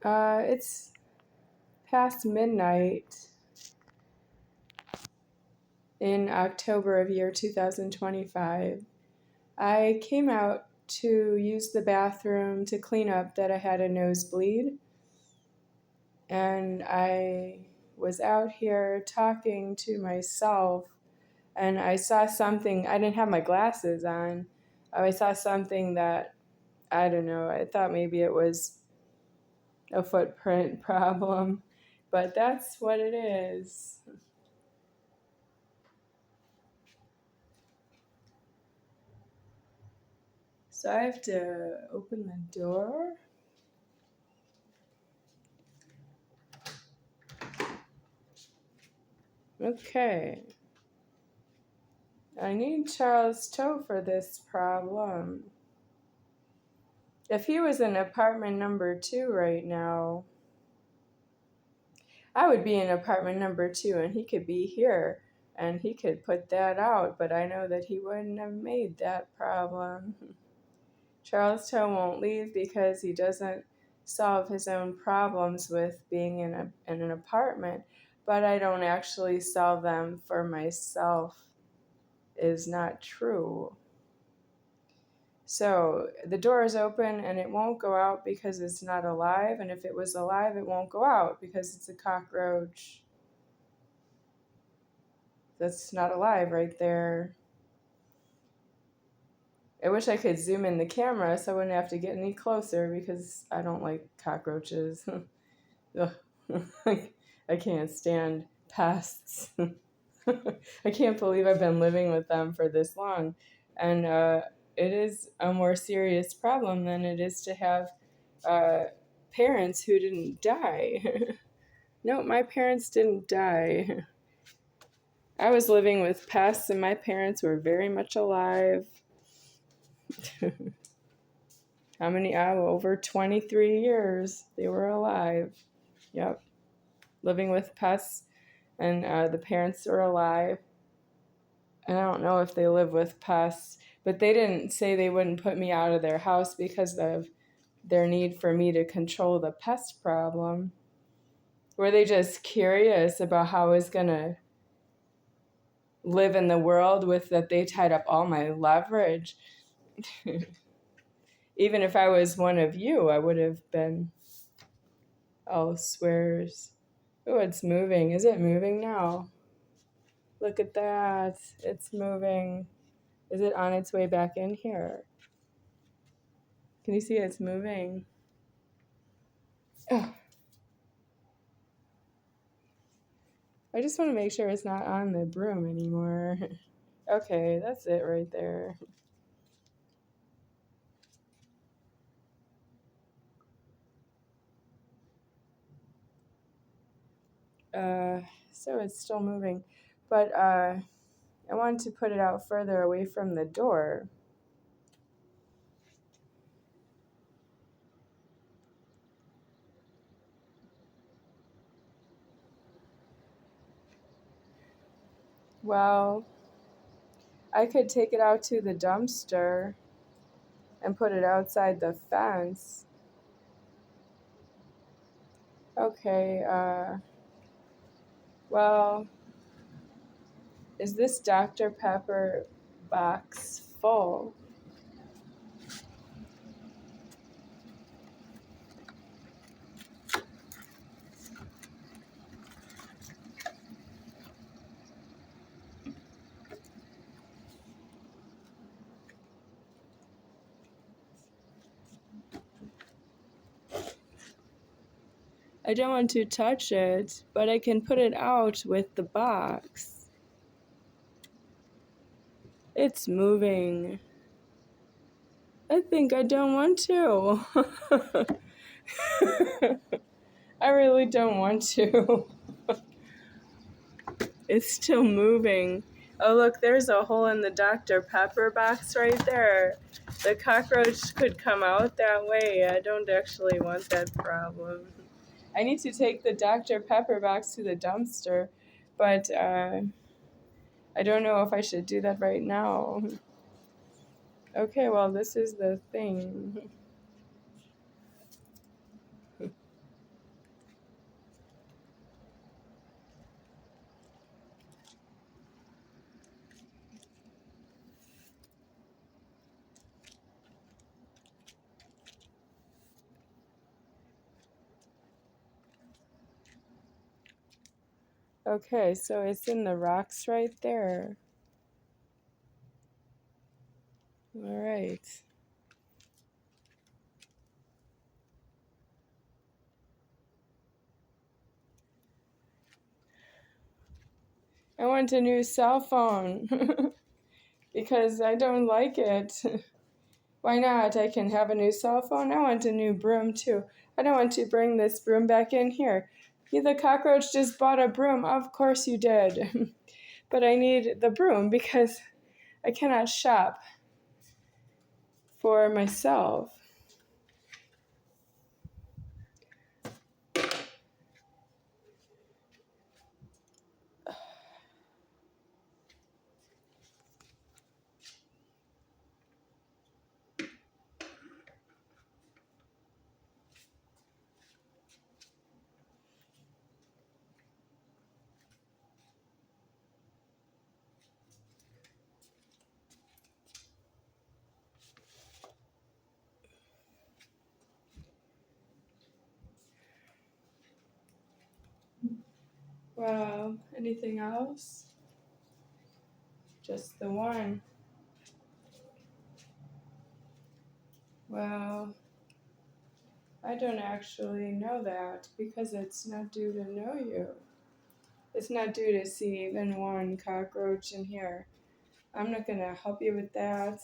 It's past midnight in October of year 2025. I came out to use the bathroom to clean up that I had a nosebleed, and I was out here talking to myself, and I saw something. I didn't have my glasses on. I saw something that, I don't know, I thought maybe it was a footprint problem, but that's what it is. So I have to open the door. Okay. I need Charles Toe for this problem. If he was in apartment number 2 right now, I would be in apartment number 2 and he could be here and he could put that out, but I know that he wouldn't have made that problem. Charles Toe won't leave because he doesn't solve his own problems with being in an apartment, but I don't actually solve them for myself is not true. So the door is open and it won't go out because it's not alive, and if it was alive, it won't go out because it's a cockroach. That's not alive right there. I wish I could zoom in the camera so I wouldn't have to get any closer because I don't like cockroaches. I can't stand pests. I can't believe I've been living with them for this long. And it is a more serious problem than it is to have parents who didn't die. No, my parents didn't die. I was living with pests and my parents were very much alive. How many? Over 23 years they were alive. Yep. Living with pests and the parents were alive. And I don't know if they live with pests, but they didn't say they wouldn't put me out of their house because of their need for me to control the pest problem. Were they just curious about how I was going to live in the world with that they tied up all my leverage? Even if I was one of you, I would have been, oh, swears. Oh, it's moving. Is it moving now? Look at that. It's moving. Is it on its way back in here? Can you see it's moving? Oh. I just want to make sure it's not on the broom anymore. Okay, that's it right there. So it's still moving. But I wanted to put it out further away from the door. Well, I could take it out to the dumpster and put it outside the fence. Okay, well, is this Dr. Pepper box full? I don't want to touch it, but I can put it out with the box. It's moving. I think I don't want to. I really don't want to. It's still moving. Oh, look, there's a hole in the Dr. Pepper box right there. The cockroach could come out that way. I don't actually want that problem. I need to take the Dr. Pepper box to the dumpster, but I don't know if I should do that right now. Okay, well, this is the thing. Okay, so it's in the rocks right there. All right. I want a new cell phone because I don't like it. Why not? I can have a new cell phone. I want a new broom too. I don't want to bring this broom back in here. You, the cockroach, just bought a broom. Of course you did. But I need the broom because I cannot shop for myself. Wow, anything else? Just the one. Well, I don't actually know that because it's not due to know you. It's not due to see even one cockroach in here. I'm not going to help you with that.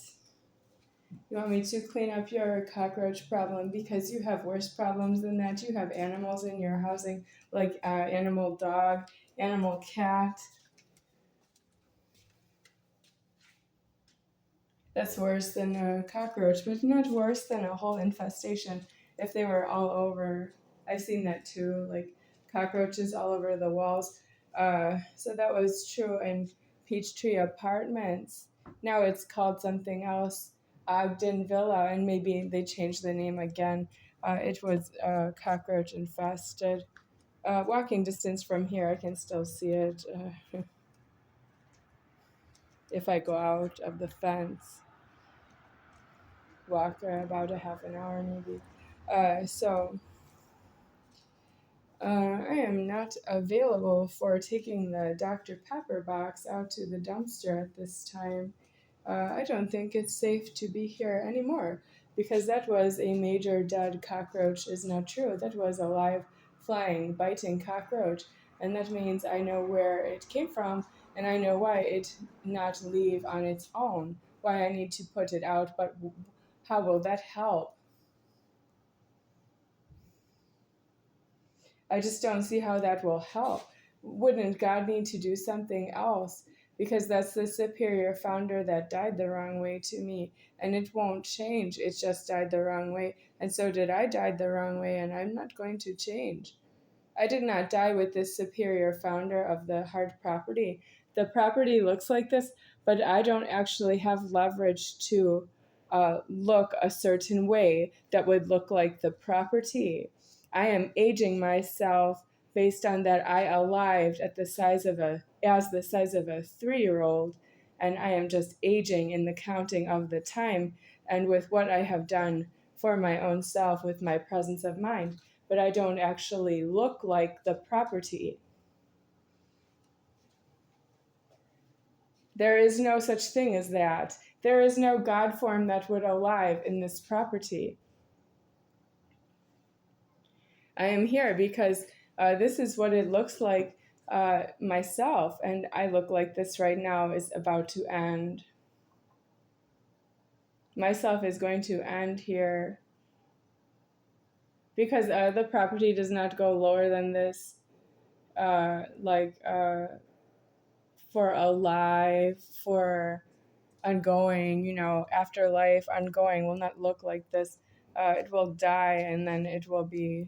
You want me to clean up your cockroach problem because you have worse problems than that. You have animals in your housing, like animal dog, animal cat. That's worse than a cockroach, but not worse than a whole infestation if they were all over. I've seen that too, like cockroaches all over the walls. So that was true in Peachtree Apartments. Now it's called something else, Ogden Villa, and maybe they changed the name again. It was cockroach infested. Walking distance from here, I can still see it if I go out of the fence. Walk about a half an hour maybe. So I am not available for taking the Dr. Pepper box out to the dumpster at this time. I don't think it's safe to be here anymore because that was a major dead cockroach is not true. That was a live, flying, biting cockroach, and that means I know where it came from and I know why it not leave on its own, why I need to put it out, but how will that help? I just don't see how that will help. Wouldn't God need to do something else? Because that's the superior founder that died the wrong way to me, and it won't change. It just died the wrong way, and so did I died the wrong way, and I'm not going to change. I did not die with this superior founder of the hard property. The property looks like this, but I don't actually have leverage to look a certain way that would look like the property. I am aging myself based on that I arrived at the size of the size of a 3-year-old, and I am just aging in the counting of the time and with what I have done for my own self with my presence of mind, but I don't actually look like the property. There is no such thing as that. There is no God form that would alive in this property. I am here because this is what it looks like myself, and I look like this right now is about to end. Myself is going to end here because the property does not go lower than this, for alive, for ongoing, afterlife, ongoing will not look like this. It will die and then it will be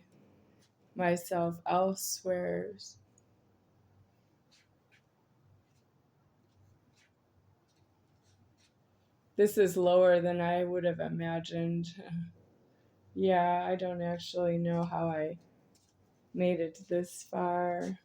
myself elsewhere. This is lower than I would have imagined. Yeah, I don't actually know how I made it this far.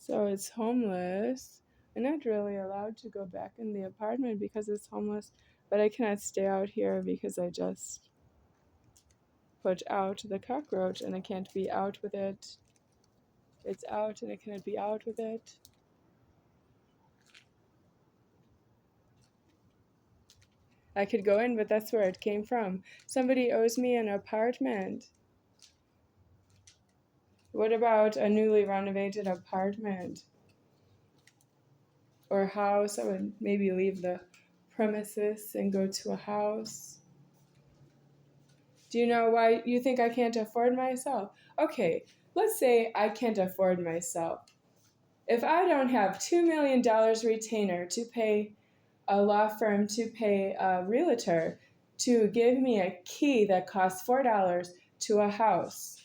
So it's homeless. I'm not really allowed to go back in the apartment because it's homeless, but I cannot stay out here because I just put out the cockroach and I can't be out with it. It's out and I cannot be out with it. I could go in, but that's where it came from. Somebody owes me an apartment. What about a newly renovated apartment or house? I would maybe leave the premises and go to a house. Do you know why you think I can't afford myself? Okay, let's say I can't afford myself. If I don't have $2 million retainer to pay a law firm, to pay a realtor, to give me a key that costs $4 to a house,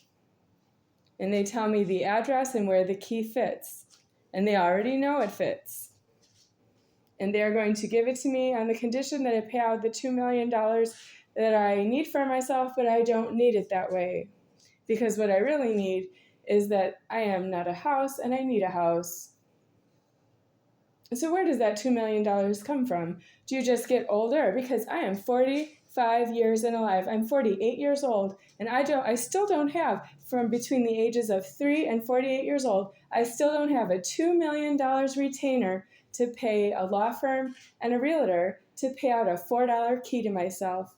and they tell me the address and where the key fits, and they already know it fits, and they're going to give it to me on the condition that I pay out the $2 million that I need for myself, but I don't need it that way. Because what I really need is that I am not a house and I need a house. So where does that $2 million come from? Do you just get older? Because I am 45 years and alive. I'm 48 years old, and I still don't have, from between the ages of 3 and 48 years old, I still don't have a $2 million retainer to pay a law firm and a realtor to pay out a $4 key to myself.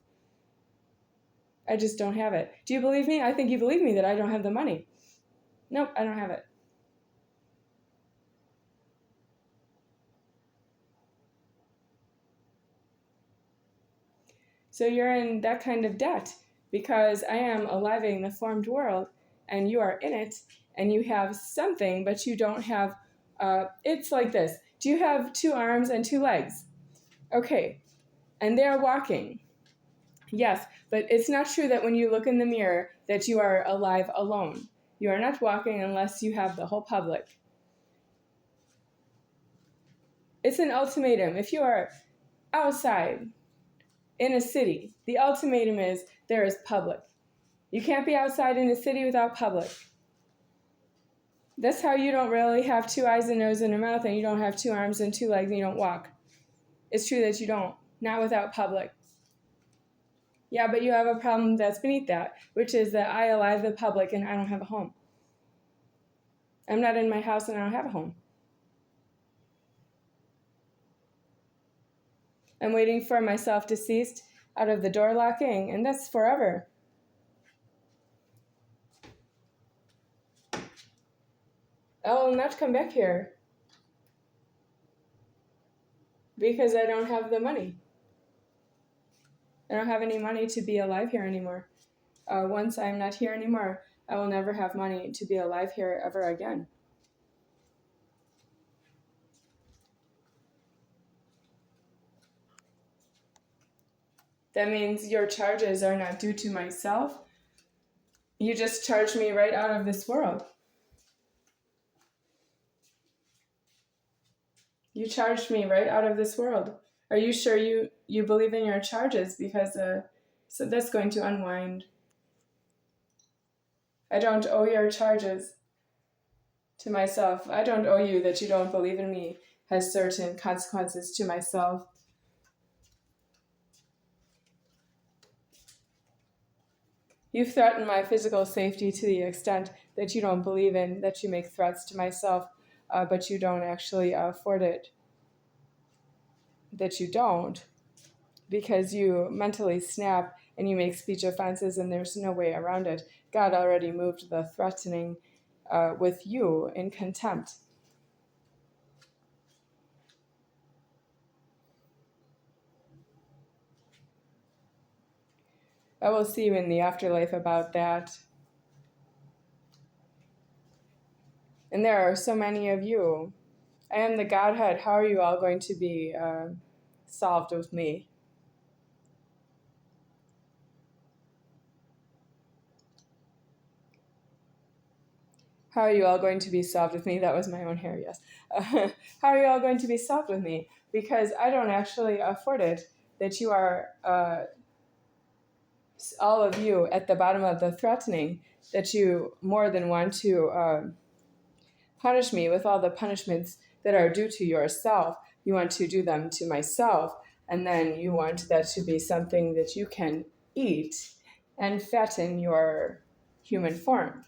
I just don't have it. Do you believe me? I think you believe me that I don't have the money. Nope, I don't have it. So you're in that kind of debt because I am aliving the formed world and you are in it and you have something, but you don't have, it's like this. Do you have 2 arms and 2 legs? Okay, and they're walking. Yes, but it's not true that when you look in the mirror that you are alive alone. You are not walking unless you have the whole public. It's an ultimatum. If you are outside in a city, the ultimatum is there is public. You can't be outside in a city without public. That's how you don't really have 2 eyes, a nose, and a mouth, and you don't have 2 arms and 2 legs, and you don't walk. It's true that you don't. Not without public. Yeah, but you have a problem that's beneath that, which is that I alive the public and I don't have a home. I'm not in my house and I don't have a home. I'm waiting for myself deceased out of the door locking, and that's forever. I will not come back here because I don't have the money. I don't have any money to be alive here anymore. Once I'm not here anymore, I will never have money to be alive here ever again. That means your charges are not due to myself. You just charged me right out of this world. You charged me right out of this world. Are you sure you believe in your charges? Because so that's going to unwind. I don't owe your charges to myself. I don't owe you that you don't believe in me has certain consequences to myself. You've threatened my physical safety to the extent that you don't believe in, that you make threats to myself, but you don't actually afford it. That you don't, because you mentally snap and you make speech offenses and there's no way around it. God already moved the threatening with you in contempt. I will see you in the afterlife about that. And there are so many of you. I am the Godhead. How are you all going to be solved with me? How are you all going to be solved with me? That was my own hair, yes. How are you all going to be solved with me? Because I don't actually afford it. That you are, all of you, at the bottom of the threatening, that you more than want to punish me with all the punishments that are due to yourself. You want to do them to myself, and then you want that to be something that you can eat and fatten your human form.